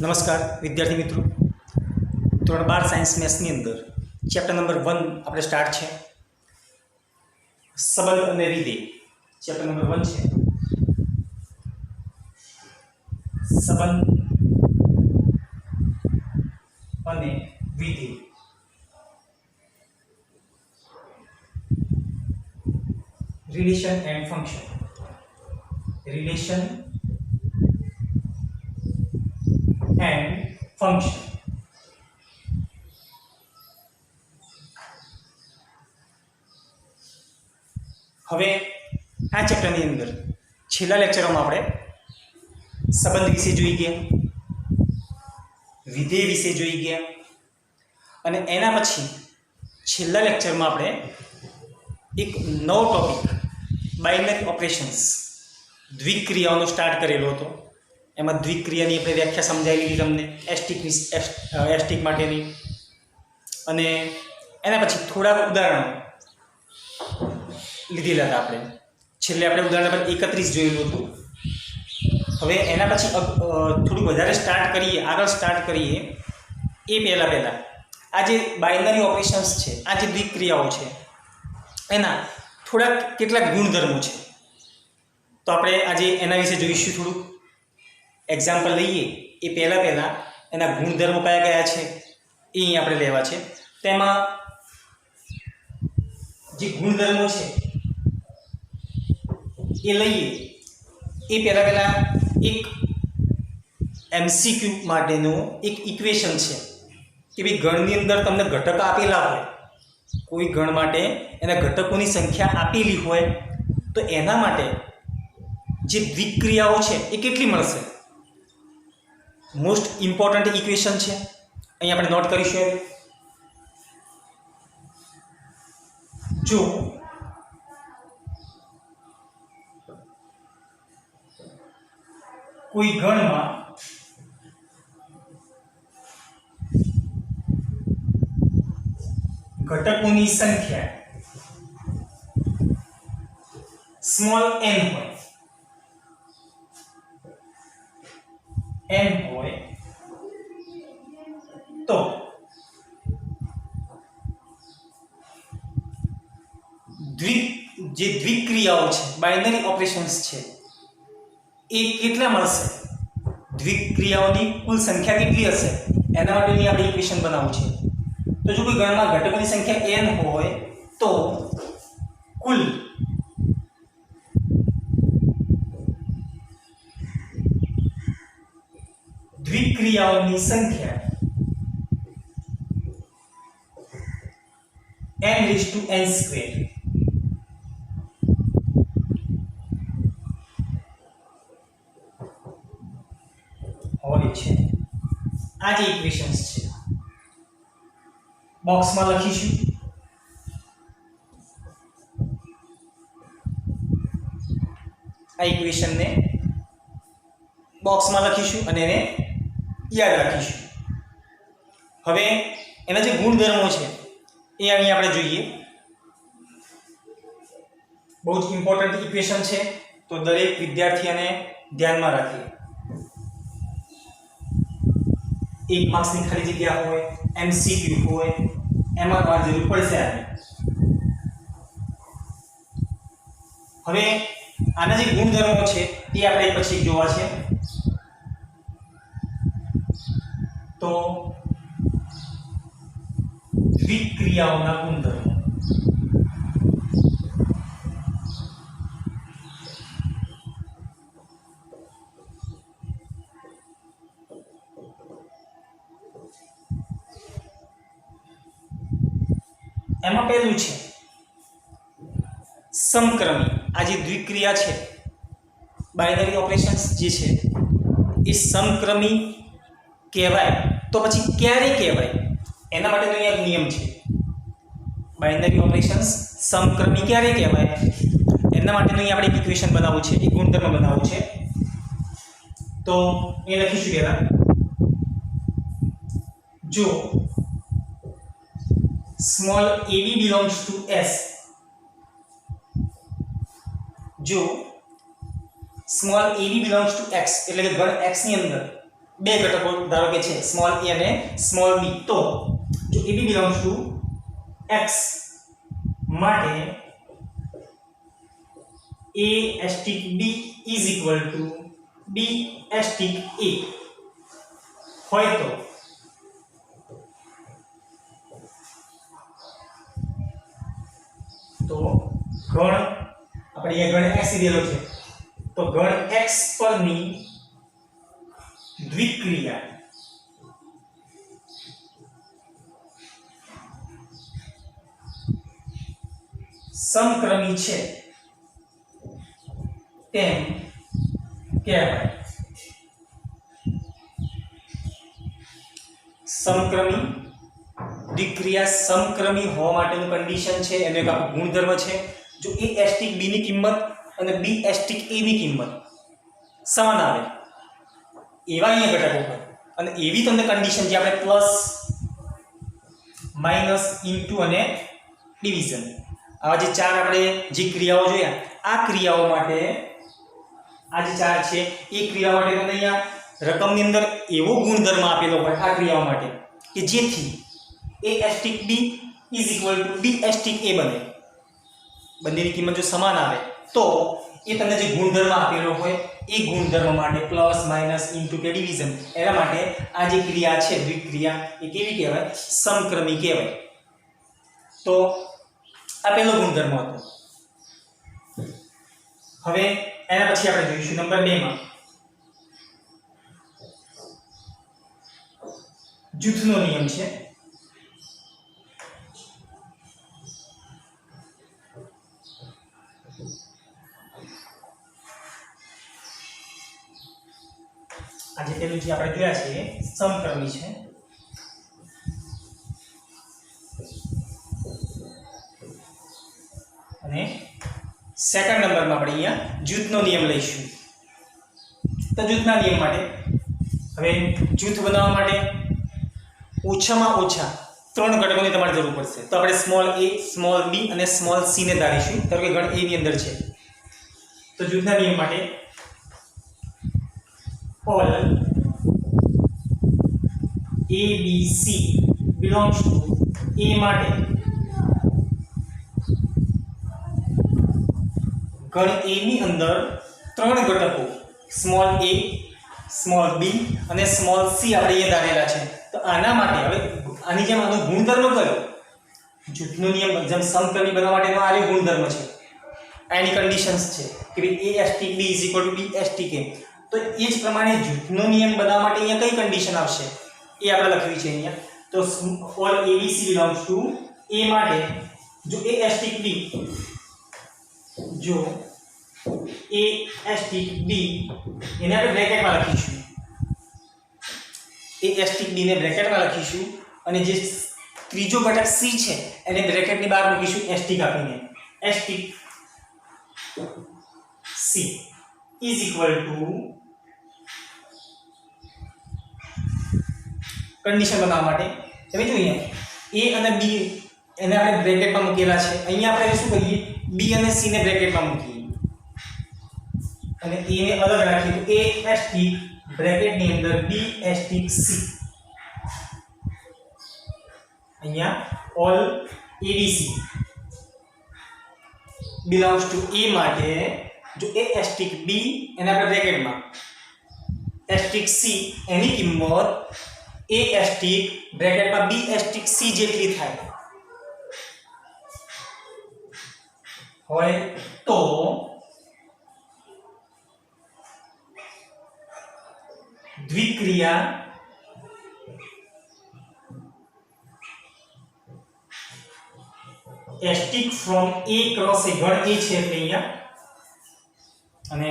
નમસ્કાર વિદ્યાર્થી મિત્રો, ધોરણ 12 સાયન્સ મેથ્સની અંદર ચેપ્ટર નંબર 1 આપણે સ્ટાર્ટ છે. સંબંધ અને વિધેય ચેપ્ટર નંબર 1 છે. સંબંધ અને વિધેય. Relation and function. Relation and function. હવે આ ચેપ્ટરની અંદર છેલ્લા લેક્ચરમાં આપણે સંબંધ વિશે જોઈ ગયા, વિધેય વિશે જોઈ ગયા, અને એના પછી છેલ્લા લેક્ચરમાં આપણે એક નવો ટોપિક બાઇનરી ઓપરેશન્સ દ્વિક્રિયાઓનો સ્ટાર્ટ કરેલો હતો. એમાં દ્વિક્રિયાની આપણે વ્યાખ્યા સમજાવી લીધી તમને, એસ્ટિક માટેની, અને એના પછી થોડાક ઉદાહરણો લીધેલા હતા આપણે. છેલ્લે આપણે ઉદાહરણ નંબર 31 જોયેલું હતું. હવે એના પછી થોડુંક વધારે આગળ સ્ટાર્ટ કરીએ એ પહેલાં આ જે બાઇનરી ઓપરેશન્સ છે, આ જે દ્વિક્રિયાઓ છે, એના કેટલાક ગુણધર્મો છે. તો આપણે આજે એના વિશે જોઈશું. થોડુંક એક્ઝામ્પલ લઈએ એ પહેલાં એના ગુણધર્મો કયા છે એ અહીં આપણે લેવા છે. તેમાં જે ગુણધર્મો છે એ લઈએ એ પહેલાં એક MCQ માટેનું એક ઇક્વેશન છે કે ભાઈ ગણની અંદર તમને ઘટક આપેલા હોય, કોઈ ગણ માટે એના ઘટકોની સંખ્યા આપેલી હોય તો એના માટે જે દ્વિક્રિયાઓ છે એ કેટલી મળશે. મોસ્ટ ઇમ્પોર્ટન્ટ ઇક્વેશન છે, અહીં આપણે નોટ કરીશું. જો કોઈ ગણમાં ઘટકોની સંખ્યા સ્મોલ n હોય તો જે દ્વિક્રિયાઓ છે, બાઇનરી ઓપરેશન્સ છે, એ કેટલા મળશે, દ્વિક્રિયાઓની કુલ સંખ્યા કેટલી હશે એના માટેની આપણે ઇક્વેશન બનાવવું છે. તો જો કોઈ ગણમાં ઘટકોની સંખ્યા n હોય તો કુલ દ્વિક્રિયાઓની સંખ્યા n/n² હોય છે. આ જે ઇક્વેશન્સ છે બોક્સમાં લખીશું. આ ઇક્વેશનને બોક્સમાં લખીશું અને એને યાદ રાખીશું. હવે એના જે ગુણધર્મો છે એ અહીં આપણે જોઈએ. બહુ જ ઇમ્પોર્ટન્ટ ઇક્વેશન છે, તો દરેક વિદ્યાર્થીઓને ધ્યાનમાં રાખીએ. 1 માર્ક્સની ખાલી જગ્યા હોય, MCQ હોય, એમાં તમારે જરૂર પડશે આની. હવે આના જે ગુણધર્મો છે એ આપણે પછી જોવા છે. તો દ્વિક્રિયાઓના ગુણધર્મો. એમાં પહેલું છે સમક્રમી. આ જે દ્વિક્રિયા છે, બાઇનરી ઓપરેશન્સ જે છે એ સમક્રમી કહેવાય તો પછી ક્યારે કહેવાય એના માટેનો એક નિયમ છે. બાઇનરી ઓપરેશન્સ સમક્રમી ક્યારે કહેવાય એના માટેનું અહીં આપણે એક ઇક્વેશન બનાવવું છે, એક ગુણધર્મ બનાવવું છે. તો એ લખીશું પહેલા. જો small ab belongs to S, જો small ab belongs to x એટલે કે ગણ x ની અંદર બે ઘટકો ધારો કે છે સ્મોલ a અને સ્મોલ b, તો જો ab બિલોંગ્સ ટુ x માટે a stick b is equal to b stick a હોય તો ગણ આપણે અહીંયા ગણ x દીધેલો છે, તો ગણ x પરની દ્વિક્રિયા સમક્રમી છે તેમ કહેવાય. સમક્રમી દ્વિક્રિયા સમક્રમી હોવા માટેનું કન્ડિશન છે, એનો એક આપણો ગુણધર્મ છે. જો a સ્ટિક b ની કિંમત અને b સ્ટિક a ની કિંમત સમાન આવે એવા અહીંયા ઘટકો હોય, અને એવી તમને કન્ડિશન જે આપણે પ્લસ માઇનસ ઇન્ટુ અને ડિવિઝન આવા જે ચાર આપણે જે ક્રિયાઓ જોયા, આ ક્રિયાઓ માટે આ જે ચાર છે એ ક્રિયાઓ માટે તમને અહીંયા રકમની અંદર એવો ગુણધર્મ આપેલો હોય આ ક્રિયાઓ માટે કે જેથી a stick b is equal to b stick a બને. બંનેની કિંમત જો સમાન આવે તો એ તમને જે ગુણધર્મ આપેલો હોય એ ગુણધર્મ માટે પ્લસ માઇનસ ઇન્ટુ કે ડિવિઝન એના માટે આ જે ક્રિયા છે દ્વિક્રિયા એ કેવી કહેવાય? સમક્રમી કહેવાય. તો આ પહેલો ગુણધર્મ હતો. હવે એના પછી આપણે જોઈશું નંબર 2 માં જૂથનો નિયમ છે. આજે પેલું જે આપણે જોયા છે એ સમક્રમી છે. અને સેકન્ડ નંબરમાં આપણે અહીંયા જૂથનો નિયમ લઈશું. તો જૂથના નિયમ માટે હવે જૂથ બનાવવા માટે ઓછામાં ઓછા 3 ઘટકોની તમારે જરૂર પડશે. તો આપણે સ્મોલ a, સ્મોલ b અને સ્મોલ c ને ધારીશું. ધારો કે ગણ a ની અંદર છે, તો જૂથના નિયમ માટે all a b c belongs to a માટે ગણ a ની અંદર 3 ઘટકો સ્મોલ a, સ્મોલ b અને સ્મોલ c આપણે અહીંયા ધારેલા છે. તો આના માટે હવે આની જેમ આનો ગુણધર્મ કયો? જૂથનો નિયમ જેમ સમક્રમી બનવા માટેનો આ ગુણધર્મ છે, એની કન્ડિશન્સ છે કે ભાઈ a stick b is equal to b stick a. તો એ જ પ્રમાણે જૂથનો નિયમ બનાવવા માટે અહીંયા કઈ કન્ડિશન આવશે એ આપણે લખવી છે અહીંયા. તો all abc belongs to a માટે જો a સ્ટિક b, જો a સ્ટિક b એને આપણે બ્રેકેટમાં લખીશું, a સ્ટિક b ને બ્રેકેટમાં લખીશું અને જે ત્રીજો ઘટક c છે એને બ્રેકેટની બહાર મૂકીશું સ્ટિક આપીને. Stick c is equal to condition બનાવવા માટે તમે જોઈએ a અને b એને આપણે બ્રેકેટમાં મૂકેલા છે. અહીંયા આપણે શું કરીએ? b અને c ને બ્રેકેટમાં મૂકીએ અને a ને અલગ રાખીએ. તો a સ્ટિક બ્રેકેટની અંદર b સ્ટિક c. અહીંયા all abc belongs to a માટે જો a સ્ટિક b એને આપણે બ્રેકેટમાં સ્ટિક c એની કિંમત a સ્ટિક બ્રેકેટમાં b સ્ટિક c જેટલી થાય હોય તો દ્વિક્રિયા સ્ટિક ફ્રોમ a ક્રોસ a ગણ a છે એટલે અહીંયા અને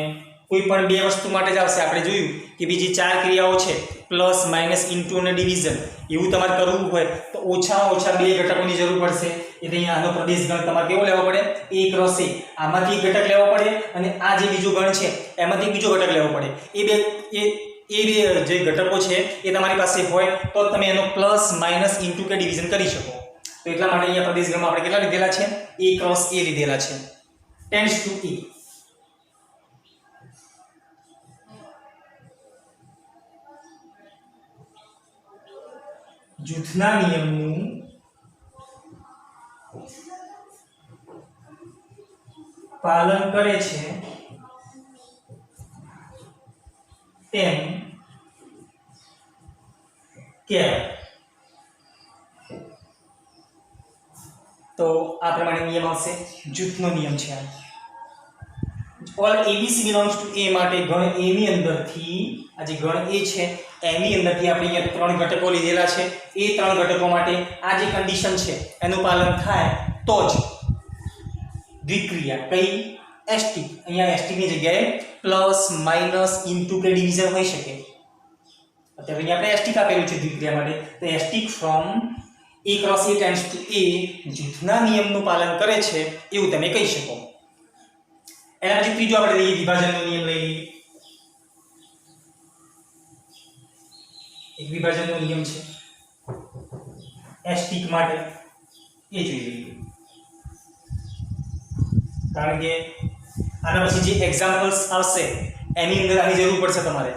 કોઈ પણ બે વસ્તુ માટે જ આવશે. આપણે જોયું કે બીજી ચાર ક્રિયાઓ છે પ્લસ માઇનસ ઇન્ટુ અને ડિવિઝન, એવું તમારે કરવું હોય તો ઓછામાં ઓછા બે ઘટકોની જરૂર પડશે. એટલે અહીંયા આનો પ્રદેશ ગણ તમારે કેવો લેવો પડે? a cross a. આમાંથી એક ઘટક લેવો પડે અને આ જે બીજો ગણ છે એમાંથી બીજો ઘટક લેવો પડે. એ બે જે ઘટકો છે એ તમારી પાસે હોય તો તમે એનો પ્લસ માઇનસ ઇન્ટુ કે ડિવિઝન કરી શકો. તો એટલા માટે અહીંયા પ્રદેશ ગણમાં આપણે કેટલા લીધેલા છે? a ક્રોસ a લીધેલા છે. Tends to a. જૂથના નિયમનું પાલન કરે છે તેમ કહેવાય. તો આ પ્રમાણે નિયમ આવશે. જૂથનો નિયમ છે આ. ઓલ એબીસી બિલોંગ્સ ટુ એ માટે ગણ એ ની અંદરથી આ જે ગણ એ છે એની અંદરથી આપણે અહીંયા ત્રણ ઘટકો લીધેલા છે. એ ત્રણ ઘટકો માટે આ જે કન્ડિશન છે એનું પાલન થાય તો જ દ્વિક્રિયા કઈ એસ્ટિક, અહીંયા એસ્ટિક ની જગ્યાએ પ્લસ માઇનસ ઇન્ટુ કે ડિવિઝન હોઈ શકે. અત્યારે અહીંયા આપણે એસ્ટિક આપેલું છે દ્વિક્રિયા માટે, તો asterisk from A cross A tends to A જૂથના નિયમનું પાલન કરે છે એવું તમે કહી શકો. એના પછી ત્રીજો આપણે લઈએ વિભાજનનો નિયમ લઈ લઈએ. એક વિભાજનનો નિયમ છે એસ્ટિક માટે, એ જોઈ લઈએ. કારણ કે આના પછી જે એક્ઝામ્પલ્સ આવશે એની અંદર આની જરૂર પડશે તમારે.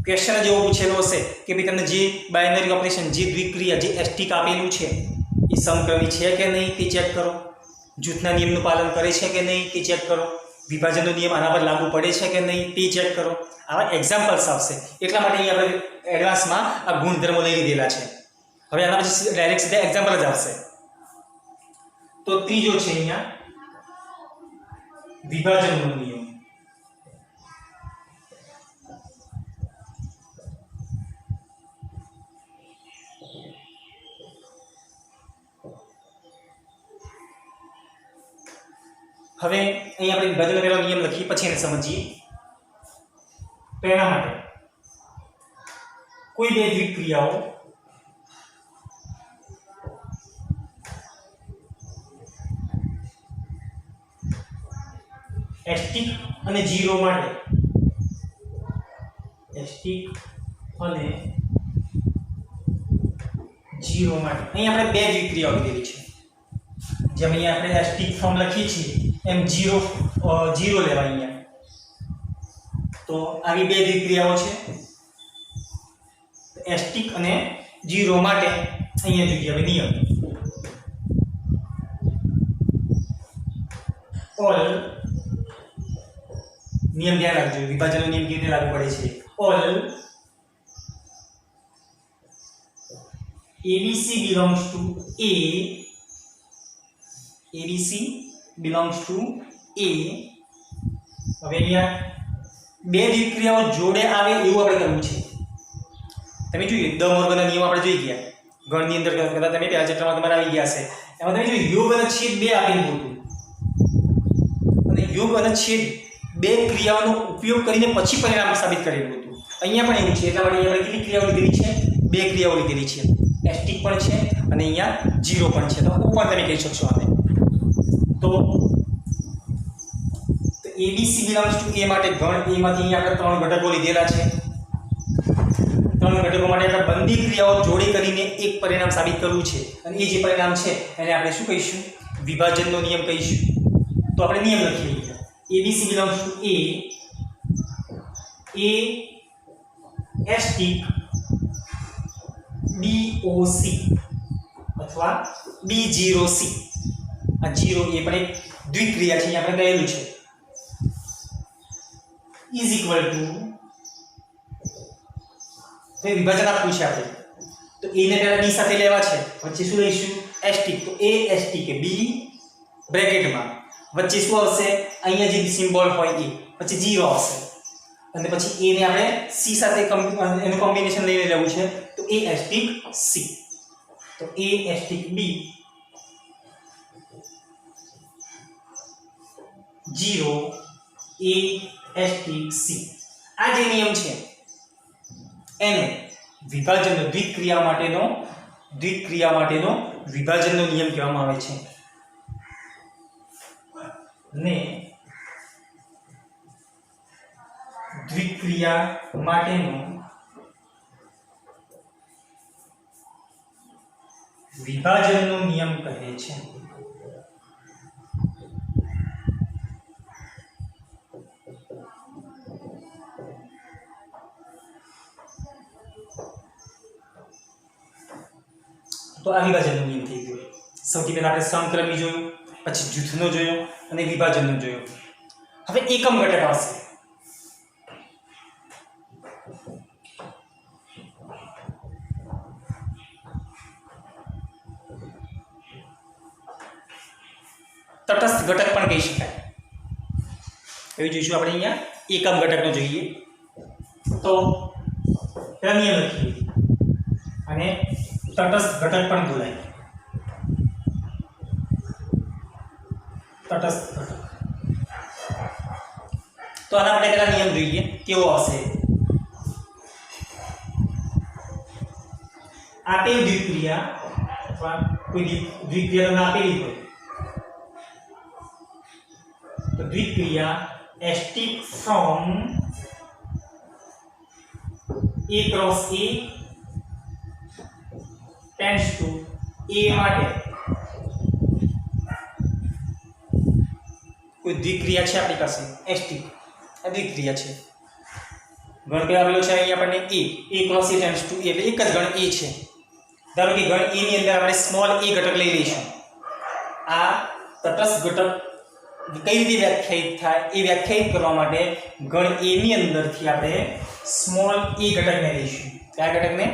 ક્વેશ્ચન જેવો પૂછેલો હશે કે ભાઈ તમને જે બાઇનરી ઓપરેશન, જે દ્વિક્રિયા, જે એસ્ટિક આપેલું છે એ સમક્રમી છે કે નહીં તે ચેક કરો. જૂથના નિયમનું પાલન કરે છે કે નહીં તે ચેક કરો. વિભાજનનો નિયમ આના પર લાગુ પડે છે કે નહીં તે ચેક કરો. આવા એક્ઝામ્પલ્સ આવશે. એટલા માટે અહીંયા આપણે એડવાન્સમાં આ ગુણધર્મો લઈ લીધેલા છે. હવે આના પછી ડાયરેક્ટ સીધા એક્ઝામ્પલ જ આવશે. તો ત્રીજો છે અહીંયા વિભાજનનો નિયમ. હવે અહીં આપણે વિભાજનનો પહેલો નિયમ લખીએ પછી એને સમજીએ. તો એના માટે કોઈ બે દ્વિક્રિયાઓ એસ્ટિક અને જીરો માટે, એસ્ટિક અને જીરો માટે અહીં આપણે બે દ્વિક્રિયાઓ લીધેલી છે. જેમ અહીંયા આપણે એસ્ટિક ફોર્મ લખીએ છીએ એમ જીરો લેવાય અહીંયા. તો આવી બે દ્વિક્રિયાઓ છે એસ્ટિક અને જીરો માટે. અહીંયા જોઈએ હવે નિયમ. ઓલ નિયમ ધ્યાન રાખજો, વિભાજનનો નિયમ કેવી રીતે લાગુ પડે છે. All ABC belongs to A, ABC belongs to A. હવે અહીંયા બે દ્વિક્રિયાઓ જોડે આવે એવું આપણે કરવું છે. તમે જોઈએ દ મોર્ગનના નિયમ આપણે જોઈ ગયા. ગણની અંદર કદાચ તમે પહેલા ચેપ્ટરમાં તમારે આવી ગયા હશે. એમાં તમે જોયું યોગ અને છેદ બે આપેલું હતું. અને યોગ અને છેદ બે ક્રિયાઓનો ઉપયોગ કરીને પછી પરિણામ સાબિત કરેલું હતું. અહીંયા પણ એવું છે. એટલા માટે આપણે કેટલી ક્રિયાઓ લીધેલી છે? બે ક્રિયાઓ લીધેલી છે. એસ્ટિક પણ છે અને અહીંયા જીરો પણ છે. તો ઉપર તમે કહી શકશો આને. તો ABC બિલોંગ્સ ટુ A માટે ગણ A માંથી અહીંયા આપણે ત્રણ ઘટકો લીધેલા છે. ત્રણ ઘટકો માટે આપણે બંધી ક્રિયાઓ જોડી કરીને એક પરિણામ સાબિત કરવું છે. અને એ જે પરિણામ છે એને આપણે શું કહીશું? વિભાજનનો નિયમ કહીશું. તો આપણે નિયમ લખીએ. ABC belongs to A, એસ્ટિક, BOC અથવા B0C. આ જીરો એ પણ એક દ્વિક્રિયા છે, આપણે કહેલું છે. ઇઝ ઇક્વલ ટુ, તો વિભાજન આપ્યું છે આપણે. તો A ને પહેલા B સાથે લેવા છે, વચ્ચે શું લઈશું? એસ્ટિક. તો A એસ્ટિક B બ્રેકેટમાં વચ્ચે શું આવશે? અહીંયા જે સિમ્બોલ હોય એ પછી 0 આવશે. અને પછી A ને આપણે C સાથે એનું કોમ્બિનેશન લઈને લેવું છે. તો A એસ્ટિક C. તો A એસ્ટિક B 0 A એસ્ટિક C. આ જે નિયમ છે એને વિભાજનનો દ્વિક્રિયા માટેનો વિભાજનનો નિયમ કહેવામાં આવે છે. ને દ્વિક્રિયા માટેનો વિભાજનનો નિયમ કહે છે. તો આ વિભાજનનો નિયમ થઈ ગયો. સૌથી પહેલા આપણે સમક્રમી જોયું, પછી જૂથનો જોયો અને વિભાજનનો જોયો. હવે એકમ ઘટક આવશે. તટસ્થ ઘટક પણ કહી શકાય. એવું જોઈશું આપણે અહીંયા એકમ ઘટકનો જોઈએ. તો તેના નિયમ લખીએ અને તટસ્થ ઘટક પણ બોલાય. તટસ્થ ઘટક. તો આના માટે પહેલા નિયમ જોઈએ કેવો આવશે. આપેલ દ્વિક્રિયા અથવા કોઈ દ્વિક્રિયા તમને આપેલી હોય તો દ્વિક્રિયા એસ્ટિક from A cross A tends to A માટે કોઈ દ્વિક્રિયા છે આપણી પાસે એસ્ટિક. આ દ્વિક્રિયા છે. ગણ કયો આવેલો છે અહીં આપણને A cross A tends to A એટલે એક જ ગણ A છે. ધારો કે ગણ A ની અંદર આપણે સ્મોલ a ઘટક લઈ લઈશું. આ તટસ્થ ઘટક કઈ રીતે વ્યાખ્યાયિત થાય એ વ્યાખ્યાયિત કરવા માટે ગણ A ની અંદરથી આપણે સ્મોલ a ઘટકને લઈશું. કયા ઘટકને?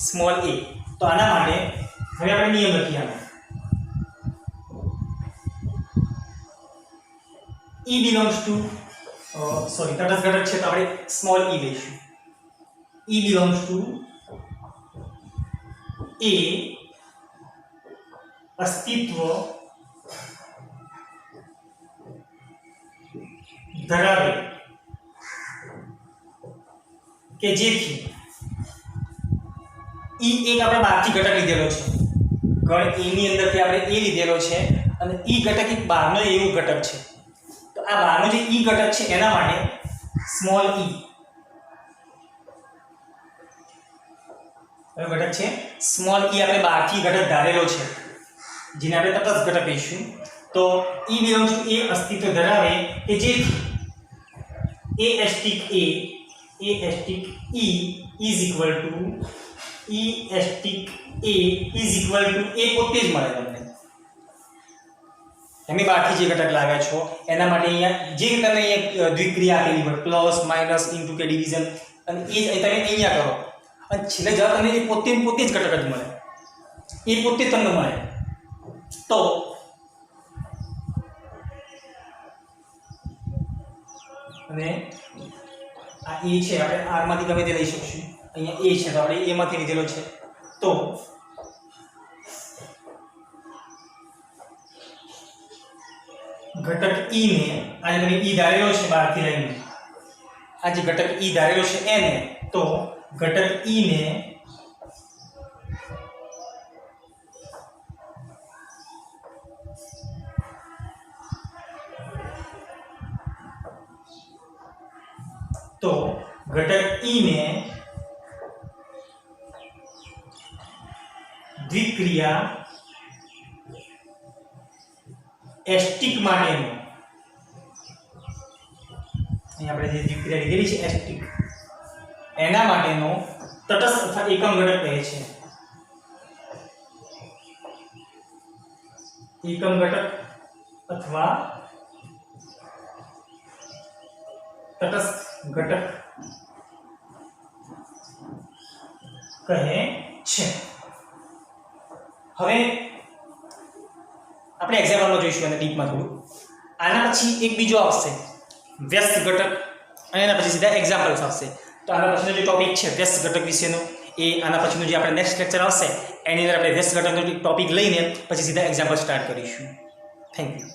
Small a. તો આના માટે હવે આપણે નિયમ લખીએ. આનો E belongs to તટસ્થ ઘટક છે તો આપણે સ્મોલ e લઈશું. E belongs to A અસ્તિત્વ ધરાવે કે જેથી E એક આપણે બહારથી ઘટક લીધેલો છે. ગણ A ની અંદરથી આપણે A લીધેલો છે અને E ઘટક એક બહારનો એવું ઘટક છે. તો આ બહારનો જે E ઘટક છે એના માટે સ્મોલ e કયો ઘટક છે? સ્મોલ e આપણે બહારથી ઘટક ધારેલો છે જેને આપણે તટસ્થ ઘટક કહીશું. તો E belongs to A અસ્તિત્વ ધરાવે કે જેથી A asterisk A asterisk E is equal to E asterisk A is equal to A પોતે જ મળે તમને. તમે બહારથી જે ઘટક લાવ્યા છો એના માટે અહીંયા જે તમે અહીંયા દ્વિક્રિયા આપેલી હોય પ્લસ માઇનસ ઇન્ટુ કે ડિવિઝન અને એ તમે અહીંયા કરો અને છેલ્લે જવાબ તમને એ પોતે જ ઘટક જ મળે. એ પોતે જ તમને મળે. તો અને આ a છે આપણે r માંથી ગમે તે લઈ શકશું. અહીંયા a છે તો આપણે a માંથી લીધેલો છે. તો ઘટક e ને આજે તમે e ધારેલો છે બહારથી લઈને આ જે ઘટક e ધારેલો છે એને તો ઘટક e ને દ્વિક્રિયા એસ્ટિક માટેનો અહીં આપણે જે દ્વિક્રિયા લીધેલી છે એસ્ટિક એના માટેનો તટસ્થ અથવા એકમ ઘટક કહે છે. એકમ ઘટક અથવા તટસ્થ ઘટક કહે છે. હવે આપણે એક્ઝામ્પલમાં જોઈશું અને ડીપમાં થોડું. આના પછી એક બીજો આવશે વ્યસ્ત ઘટક અને એના પછી સીધા એક્ઝામ્પલ્સ આવશે. તો આના પછીનો જે ટોપિક છે વ્યસ્ત ઘટક વિશેનો એ આના પછીનું જે આપણે નેક્સ્ટ લેક્ચર આવશે એની અંદર આપણે વ્યસ્ત ઘટકનો ટોપિક લઈને પછી સીધા એક્ઝામ્પલ સ્ટાર્ટ કરીશું. Thank you.